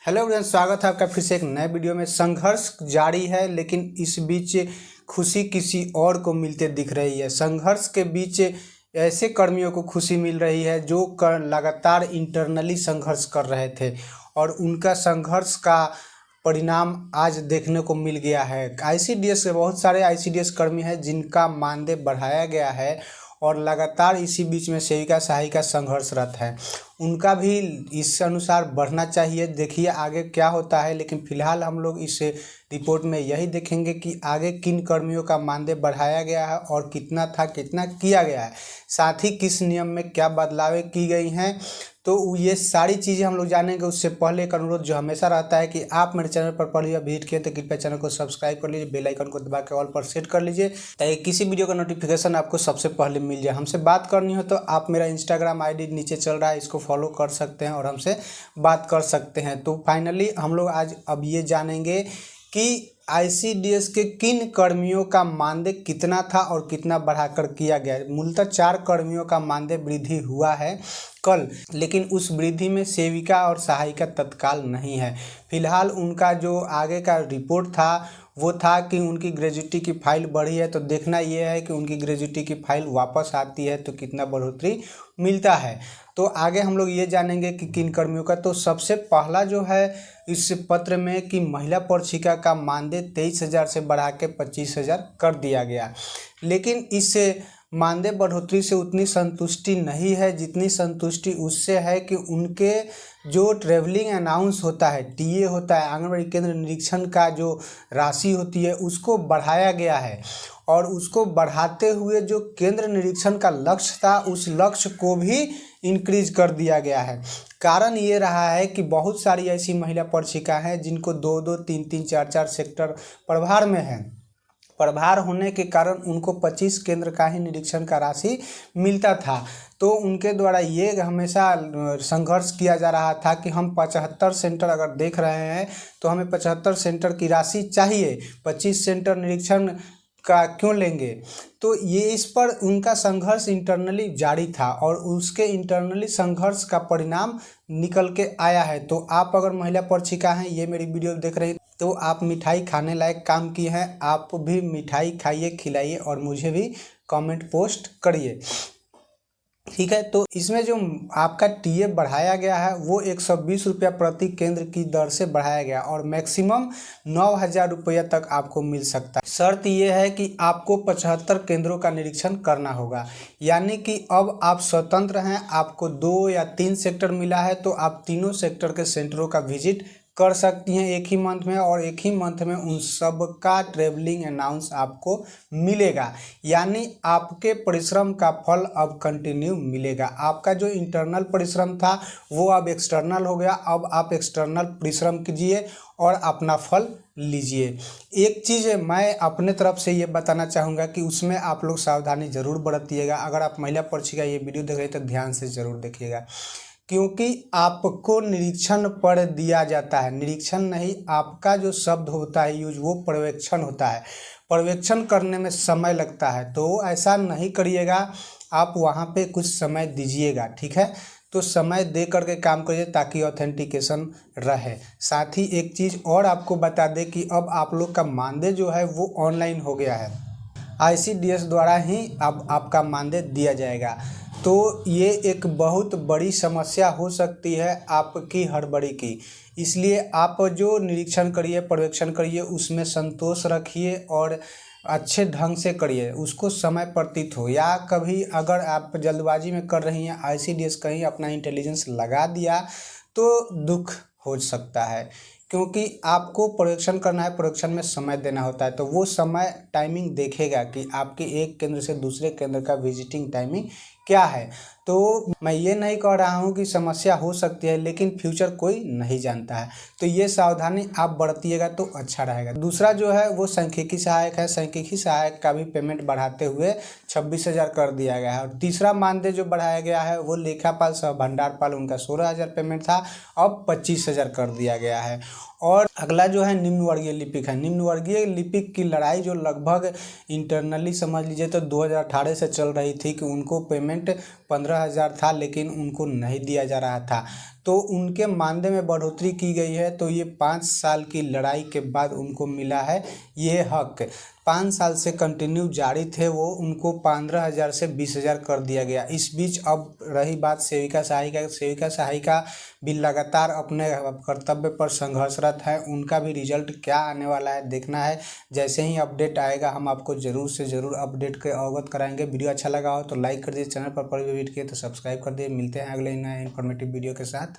Hello everyone, स्वागत है आपका फिर से एक नए वीडियो में। संघर्ष जारी है, लेकिन इस बीच खुशी किसी और को मिलते दिख रही है। संघर्ष के बीच ऐसे कर्मियों को खुशी मिल रही है जो लगातार इंटरनली संघर्ष कर रहे थे और उनका संघर्ष का परिणाम आज देखने को मिल गया है। आईसीडीएस के बहुत सारे आईसीडीएस कर्मी हैं जिनका मानदेय बढ़ाया गया है और लगातार इसी बीच में सेविका सहायिका संघर्षरत है, उनका भी इस अनुसार बढ़ना चाहिए। देखिए आगे क्या होता है, लेकिन फिलहाल हम लोग इस रिपोर्ट में यही देखेंगे कि आगे किन कर्मियों का मानदेय बढ़ाया गया है और कितना था, कितना किया गया है, साथ ही किस नियम में क्या बदलावें की गई हैं। तो ये सारी चीज़ें हम लोग जानेंगे। उससे पहले एक अनुरोध जो हमेशा रहता है कि आप मेरे चैनल पर पहली बार विजिट किए तो कृपया चैनल को सब्सक्राइब कर लीजिए, बेल आइकन को दबा के ऑल पर सेट कर लीजिए ताकि किसी वीडियो का नोटिफिकेशन आपको सबसे पहले मिल जाए। हमसे बात करनी हो तो आप मेरा इंस्टाग्राम आईडी नीचे चल रहा है, इसको फॉलो कर सकते हैं और हमसे बात कर सकते हैं। तो फाइनली हम लोग आज अब ये जानेंगे कि आईसीडीएस के किन कर्मियों का मानदेय कितना था और कितना बढ़ाकर किया गया। मूलतः 4 कर्मियों का मानदेय वृद्धि हुआ है कल, लेकिन उस वृद्धि में सेविका और सहायिका तत्काल नहीं है। फिलहाल उनका जो आगे का रिपोर्ट था वो था कि उनकी ग्रेजुटी की फाइल बढ़ी है, तो देखना यह है कि उनकी ग्रेजुटी की फाइल वापस आती है तो कितना बढ़ोतरी मिलता है। तो आगे हम लोग ये जानेंगे कि किन कर्मियों का। तो सबसे पहला जो है इस पत्र में कि महिला पर्षिका का मानदेय 23,000 से बढ़ा के 25,000 कर दिया गया, लेकिन इस मानदेय बढ़ोतरी से उतनी संतुष्टि नहीं है जितनी संतुष्टि उससे है कि उनके जो ट्रेवलिंग अनाउंस होता है, टीए होता है, आंगनबाड़ी केंद्र निरीक्षण का जो राशि होती है उसको बढ़ाया गया है और उसको बढ़ाते हुए जो केंद्र निरीक्षण का लक्ष्य था उस लक्ष्य को भी इंक्रीज कर दिया गया है। कारण ये रहा है कि बहुत सारी ऐसी महिला पर्षिका हैं जिनको 2-2, 3-3, 4-4 सेक्टर प्रभार में है। प्रभार होने के कारण उनको 25 केंद्र का ही निरीक्षण का राशि मिलता था, तो उनके द्वारा ये हमेशा संघर्ष किया जा रहा था कि हम 75 सेंटर अगर देख रहे हैं तो हमें 75 सेंटर की राशि चाहिए, 25 सेंटर निरीक्षण का क्यों लेंगे। तो ये इस पर उनका संघर्ष इंटरनली जारी था और उसके इंटरनली संघर्ष का परिणाम निकल के आया है। तो आप अगर महिला पर्षिका हैं, ये मेरी वीडियो देख रही तो आप मिठाई खाने लायक काम की हैं, आप भी मिठाई खाइए, खिलाइए और मुझे भी कमेंट पोस्ट करिए, ठीक है। तो इसमें जो आपका टीए बढ़ाया गया है वो 120 रुपया प्रति केंद्र की दर से बढ़ाया गया और मैक्सिमम 9,000 रुपया तक आपको मिल सकता है। शर्त ये है कि आपको 75 केंद्रों का निरीक्षण करना होगा, यानी कि अब आप स्वतंत्र हैं। आपको 2 या 3 सेक्टर मिला है तो आप तीनों सेक्टर के सेंटरों का विजिट कर सकती हैं एक ही मंथ में, और एक ही मंथ में उन सब का ट्रेवलिंग अनाउंस आपको मिलेगा, यानी आपके परिश्रम का फल अब कंटिन्यू मिलेगा। आपका जो इंटरनल परिश्रम था वो अब एक्सटर्नल हो गया। अब आप एक्सटर्नल परिश्रम कीजिए और अपना फल लीजिए। एक चीज़ मैं अपने तरफ से ये बताना चाहूँगा कि उसमें आप लोग सावधानी ज़रूर बरतिएगा। अगर आप महिला पर्षिका ये वीडियो देख रहे हैं तो ध्यान से ज़रूर देखिएगा, क्योंकि आपको निरीक्षण पर दिया जाता है। निरीक्षण नहीं, आपका जो शब्द होता है यूज, वो पर्यवेक्षण होता है। पर्यवेक्षण करने में समय लगता है, तो ऐसा नहीं करिएगा। आप वहाँ पे कुछ समय दीजिएगा, ठीक है। तो समय दे करके काम करिए ताकि ऑथेंटिकेशन रहे। साथ ही एक चीज़ और आपको बता दें कि अब आप लोग का मानदेय जो है वो ऑनलाइन हो गया है। आईसीडीएस द्वारा ही अब आपका मानदेय दिया जाएगा। तो ये एक बहुत बड़ी समस्या हो सकती है आपकी हड़बड़ी की, इसलिए आप जो निरीक्षण करिए, पर्यवेक्षण करिए, उसमें संतोष रखिए और अच्छे ढंग से करिए, उसको समय प्रतीत हो। या कभी अगर आप जल्दबाजी में कर रही हैं, आईसीडीएस कहीं अपना इंटेलिजेंस लगा दिया तो दुख हो सकता है, क्योंकि आपको पर्यवेक्षण करना है, पर्यवेक्षण में समय देना होता है। तो वो समय टाइमिंग देखेगा कि आपके एक केंद्र से दूसरे केंद्र का विजिटिंग टाइमिंग क्या है। तो मैं ये नहीं कह रहा हूँ कि समस्या हो सकती है, लेकिन फ्यूचर कोई नहीं जानता है, तो ये सावधानी आप बरतिएगा तो अच्छा रहेगा। दूसरा जो है वो सांख्यिकी सहायक है। सांख्यिकी सहायक का भी पेमेंट बढ़ाते हुए 26,000 कर दिया गया है। और तीसरा मानदेय जो बढ़ाया गया है वो लेखापाल सह भंडारपाल, उनका 16,000 पेमेंट था, अब 25,000 कर दिया गया है। और अगला जो है निम्न वर्गीय लिपिक है। निम्न वर्गीय लिपिक की लड़ाई जो लगभग इंटरनली समझ लीजिए तो 2018 से चल रही थी कि उनको पेमेंट 15,000 था लेकिन उनको नहीं दिया जा रहा था। तो उनके मानदेय में बढ़ोतरी की गई है। तो ये 5 साल की लड़ाई के बाद उनको मिला है ये हक। 5 साल से कंटिन्यू जारी थे वो, उनको 15,000 से 20,000 कर दिया गया। इस बीच अब रही बात सेविका सहायिका भी लगातार अपने कर्तव्य पर संघर्षरत है। उनका भी रिजल्ट क्या आने वाला है देखना है। जैसे ही अपडेट आएगा हम आपको ज़रूर से ज़रूर अपडेट के अवगत कराएंगे। वीडियो अच्छा लगा हो तो लाइक कर दीजिए, चैनल पर विजिट किए तो सब्सक्राइब कर दीजिए। मिलते हैं अगले नए इन्फॉर्मेटिव वीडियो के साथ।